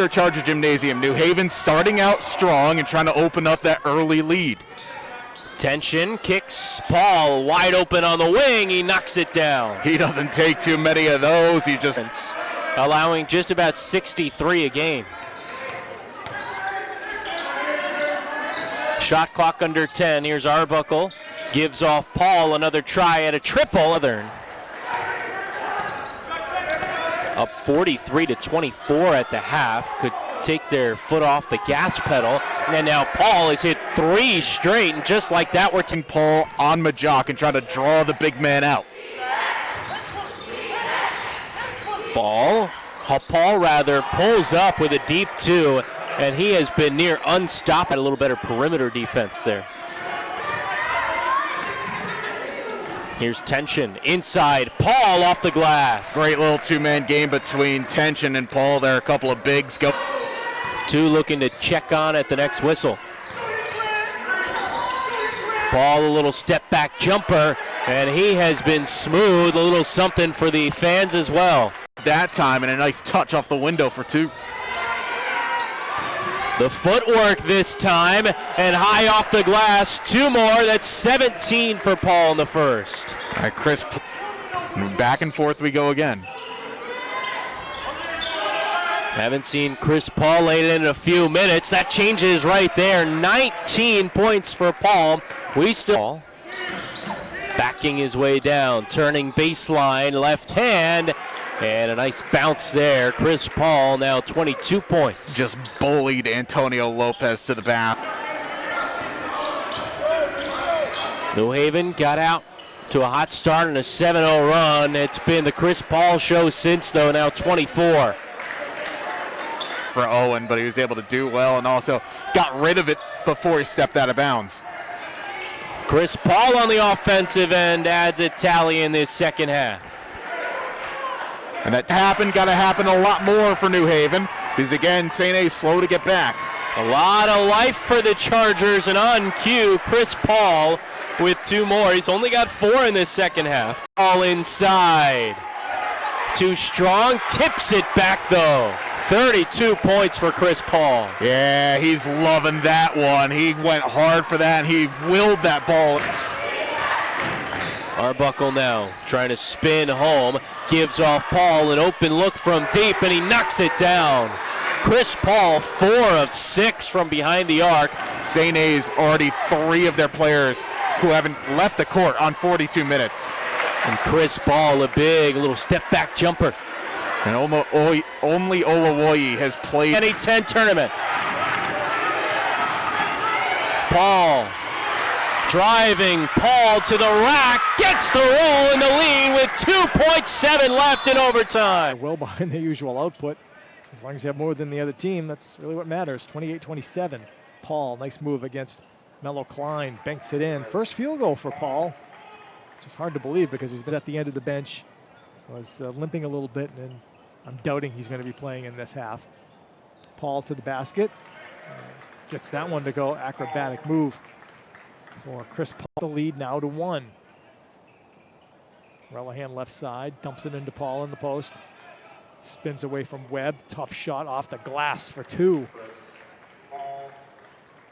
Charger Gymnasium. New Haven starting out strong and trying to open up that early lead. Tension, kicks Paul wide open on the wing. He knocks it down. He doesn't take too many of those. He just allowing just about 63 a game. Shot clock under 10. Here's Arbuckle. Gives off Paul. Another try at a triple. Up 43-24 at the half. Could take their foot off the gas pedal. And now Paul has hit 3 straight. And just like that, we're taking Paul on Majok and trying to draw the big man out. Paul pulls up with a deep 2. And he has been near unstoppable. A little better perimeter defense there. Here's Tension inside. Paul off the glass. Great little two-man game between Tension and Paul there. A couple of bigs go. 2 looking to check on at the next whistle. Paul, a little step back jumper, and he has been smooth. A little something for the fans as well. That time, and a nice touch off the window for 2. The footwork this time, and high off the glass. 2 more. That's 17 for Paul in the first. All right, Chris, back and forth we go again. Haven't seen Chris Paul late in a few minutes. That changes right there. 19 points for Paul. We still backing his way down, turning baseline, left hand. And a nice bounce there. Chris Paul now 22 points. Just bullied Antonio Lopez to the back. New Haven got out to a hot start and a 7-0 run. It's been the Chris Paul show since, though, now 24. For Owen, but he was able to do well and also got rid of it before he stepped out of bounds. Chris Paul on the offensive end adds a tally in this second half. And that got to happen a lot more for New Haven, because again, St. A slow to get back. A lot of life for the Chargers, and on cue, Chris Paul with 2 more. He's only got 4 in this second half. All inside. Too strong, tips it back though. 32 points for Chris Paul. Yeah, he's loving that one. He went hard for that, and he willed that ball. Arbuckle now trying to spin home, gives off Paul an open look from deep, and he knocks it down. Chris Paul, 4 of 6 from behind the arc. St. A's already 3 of their players who haven't left the court on 42 minutes. And Chris Paul, a big little step back jumper. And only Olawoye has played any 10 tournament. Paul driving, Paul to the rack, gets the roll in the lead with 2.7 left in overtime. Well behind the usual output. As long as you have more than the other team, that's really what matters. 28-27. Paul, nice move against Melo Klein, banks it in. First field goal for Paul. Just hard to believe because he's been at the end of the bench. Was limping a little bit, and I'm doubting he's going to be playing in this half. Paul to the basket. Gets that one to go. Acrobatic move for Chris Paul. The lead now to 1. Relihan left side, dumps it into Paul in the post. Spins away from Webb. Tough shot off the glass for 2.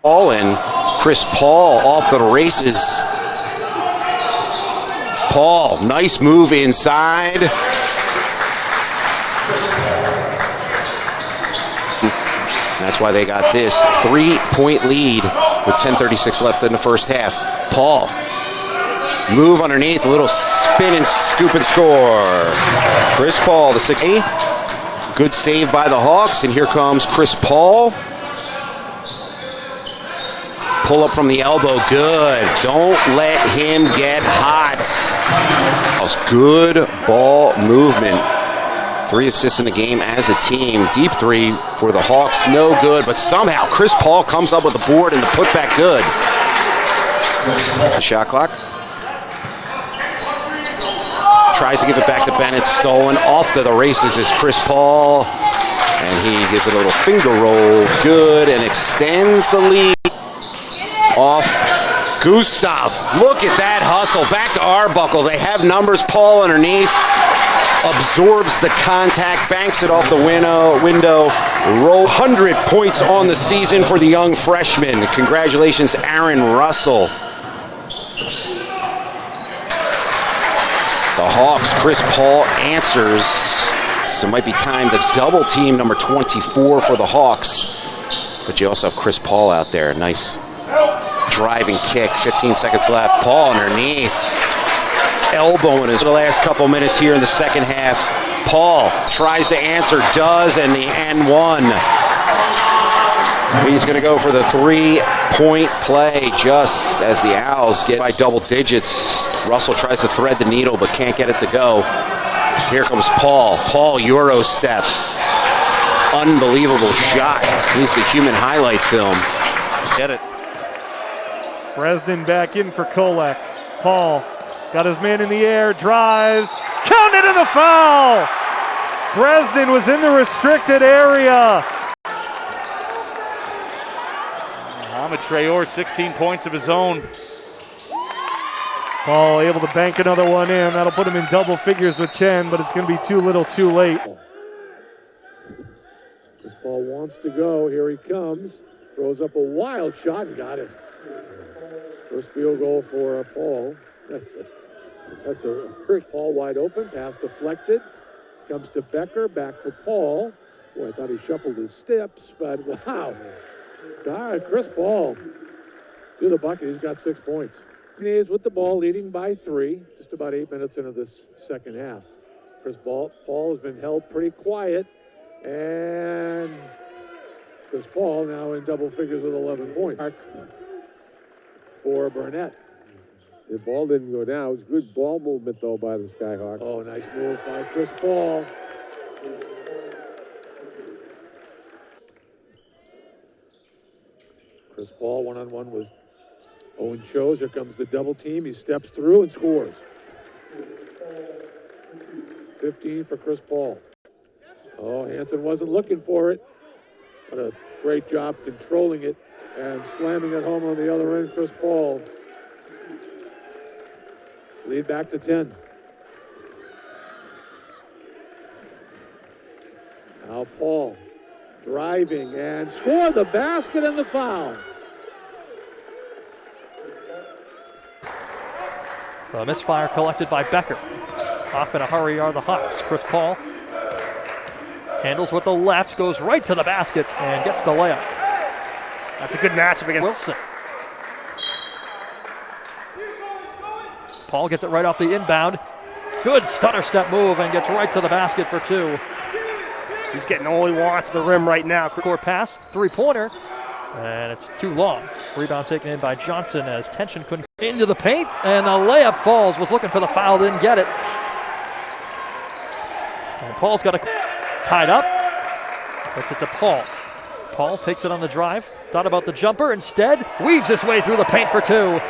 Paul and Chris Paul off the races. Paul, nice move inside. That's why they got this 3-point lead with 10:36 left in the first half. Paul, move underneath, a little spin and scoop and score. Chris Paul, the 6-8. Good save by the Hawks, and here comes Chris Paul. Pull up from the elbow, good. Don't let him get hot. Good ball movement. 3 assists in the game as a team. Deep 3 for the Hawks, no good. But somehow Chris Paul comes up with the board and the putback good. The shot clock. Tries to give it back to Bennett. Stolen. Off to the races is Chris Paul. And he gives it a little finger roll. Good. And extends the lead. Off Gustav. Look at that hustle. Back to Arbuckle. They have numbers. Paul underneath. absorbs the contact, banks it off the window. Roll 100 points on the season for the young freshman. Congratulations, Aaron Russell. The Hawks, Chris Paul answers. So it might be time to double team number 24 for the Hawks. But you also have Chris Paul out there. Nice driving kick. 15 seconds left. Paul underneath. Elbowing his the last couple minutes here in the second half. Paul tries to answer, does, and the N1. He's going to go for the three-point play just as the Owls get by double digits. Russell tries to thread the needle but can't get it to go. Here comes Paul. Paul Euro step. Unbelievable shot. He's the human highlight film. Get it. Bresnan back in for Kolek. Paul got his man in the air, drives, counted in the foul! Bresnan was in the restricted area. Mohamed Traore, 16 points of his own. Paul able to bank another one in. That'll put him in double figures with 10, but it's going to be too little too late. Chris Paul wants to go. Here he comes. Throws up a wild shot and got it. First field goal for Paul. That's a Chris Paul wide open. Pass deflected. Comes to Becker. Back for Paul. Boy, I thought he shuffled his steps, but wow. Chris Paul to the bucket. He's got 6 points. He is with the ball, leading by 3. Just about 8 minutes into this second half. Paul has been held pretty quiet, and Chris Paul now in double figures with 11 points for Burnett. The ball didn't go down. It was good ball movement, though, by the Skyhawks. Oh, nice move by Chris Paul. Chris Paul one-on-one with Owen Chose. Here comes the double team. He steps through and scores. 15 for Chris Paul. Oh, Hansen wasn't looking for it. What a great job controlling it and slamming it home on the other end. Chris Paul. Lead back to 10. Now Paul driving and score the basket and the foul. The misfire collected by Becker. Off in a hurry are the Hawks. Chris Paul handles with the left, goes right to the basket and gets the layup. That's a good matchup against Wilson. Paul gets it right off the inbound. Good stutter step move and gets right to the basket for 2. He's getting all he wants to the rim right now. Court pass, three-pointer, and it's too long. Rebound taken in by Johnson as tension couldn't into the paint, and the layup falls. Was looking for the foul, didn't get it. And Paul's got it tied up. Gets it to Paul. Paul takes it on the drive. Thought about the jumper. Instead, weaves his way through the paint for 2.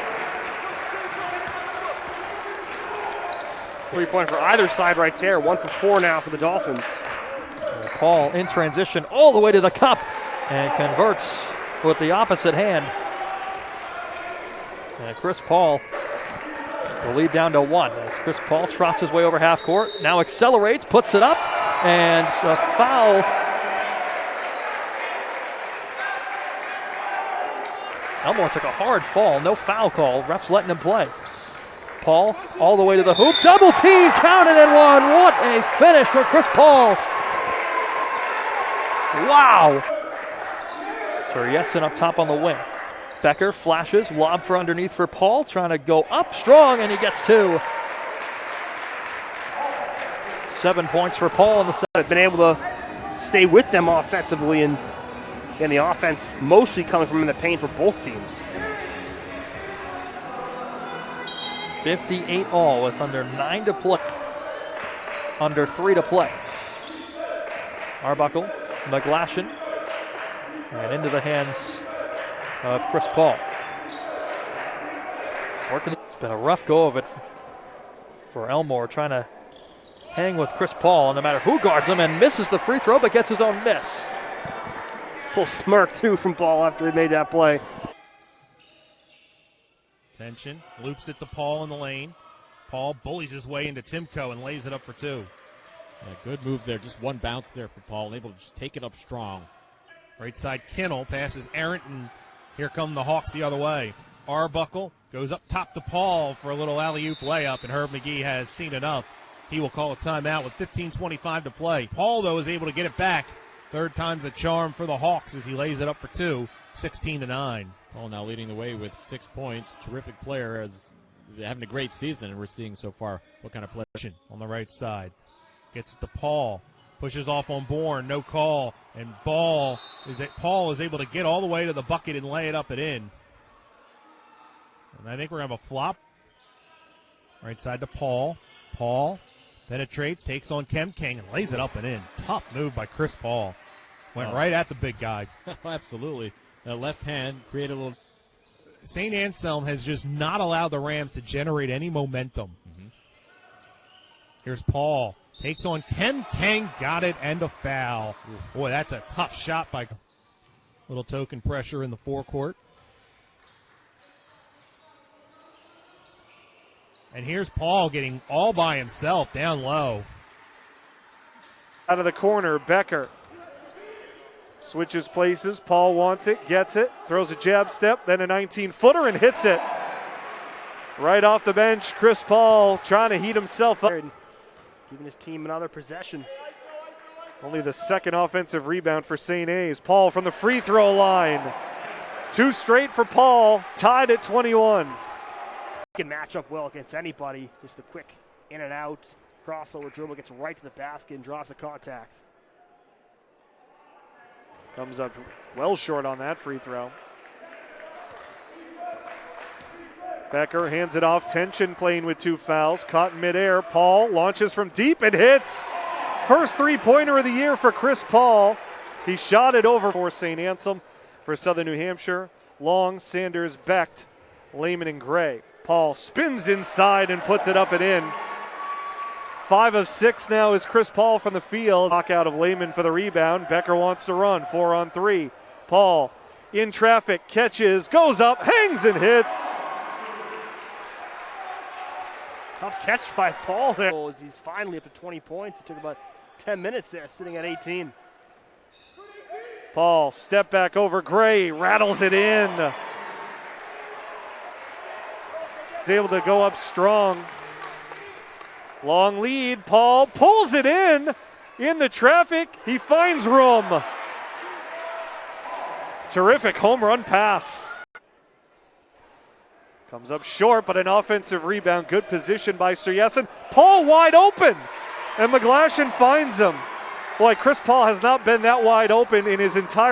3-point for either side right there. 1 for 4 now for the Dolphins. And Paul in transition all the way to the cup and converts with the opposite hand. And Chris Paul will lead down to 1 as Chris Paul trots his way over half court. Now accelerates, puts it up, and a foul. Elmore took a hard fall, no foul call. Ref's letting him play. Paul all the way to the hoop. Double team, counted and 1. What a finish for Chris Paul. Wow. Seriesin up top on the wing. Becker flashes, lob for underneath for Paul, trying to go up strong, and he gets 2. 7 points for Paul in the set. Been able to stay with them offensively, and the offense mostly coming from in the paint for both teams. 58 all with under 9 to play. Under 3 to play. Arbuckle, McGlashan, and into the hands of Chris Paul. It's been a rough go of it for Elmore, trying to hang with Chris Paul, no matter who guards him, and misses the free throw, but gets his own miss. Full smirk, too, from Paul after he made that play. Tension, loops it to Paul in the lane. Paul bullies his way into Timko and lays it up for 2. Good move there. Just one bounce there for Paul. Able to just take it up strong. Right side, Kinnell passes Errant, and here come the Hawks the other way. Arbuckle goes up top to Paul for a little alley-oop layup, and Herb McGee has seen enough. He will call a timeout with 15:25 to play. Paul, though, is able to get it back. Third time's the charm for the Hawks as he lays it up for two, 16-9. Paul now leading the way with 6 points. Terrific player, as having a great season, and we're seeing so far what kind of play. On the right side. Gets it to Paul. Pushes off on Bourne. No call. And Paul is able to get all the way to the bucket and lay it up and in. And I think we're going to have a flop. Right side to Paul. Paul penetrates, takes on Kem King, and lays it up and in. Tough move by Chris Paul. Went right at the big guy. Absolutely. Left hand created a little. St. Anselm has just not allowed the Rams to generate any momentum. Here's Paul. Takes on Kem King. Got it, and a foul. Boy, that's a tough shot by. Little token pressure in the forecourt. And here's Paul getting all by himself down low. Out of the corner, Becker switches places. Paul wants it, gets it, throws a jab step, then a 19-footer and hits it. Right off the bench, Chris Paul trying to heat himself up. Giving his team another possession. Only the second offensive rebound for St. A's. Paul from the free throw line. 2 straight for Paul, tied at 21. Can match up well against anybody. Just a quick in and out crossover dribble, gets right to the basket and draws the contact. Comes up well short on that free throw. Becker hands it off. Tension playing with 2 fouls. Caught in midair. Paul launches from deep and hits. First three-pointer of the year for Chris Paul. He shot it over for St. Anselm. For Southern New Hampshire, Long, Sanders, Becht, Lehman, and Gray. Paul spins inside and puts it up and in. 5 of 6 now is Chris Paul from the field. Knockout of Lehman for the rebound. Becker wants to run. 4 on 3. Paul in traffic, catches, goes up, hangs and hits. Tough catch by Paul there. He's finally up to 20 points. It took about 10 minutes there, sitting at 18. Paul, step back over Gray, rattles it in. He's able to go up strong. Long lead, Paul pulls it in the traffic. He finds room. Terrific home run pass. Comes up short, but an offensive rebound. Good position by Suryasin. Paul wide open, and McGlashan finds him. Boy, Chris Paul has not been that wide open in his entire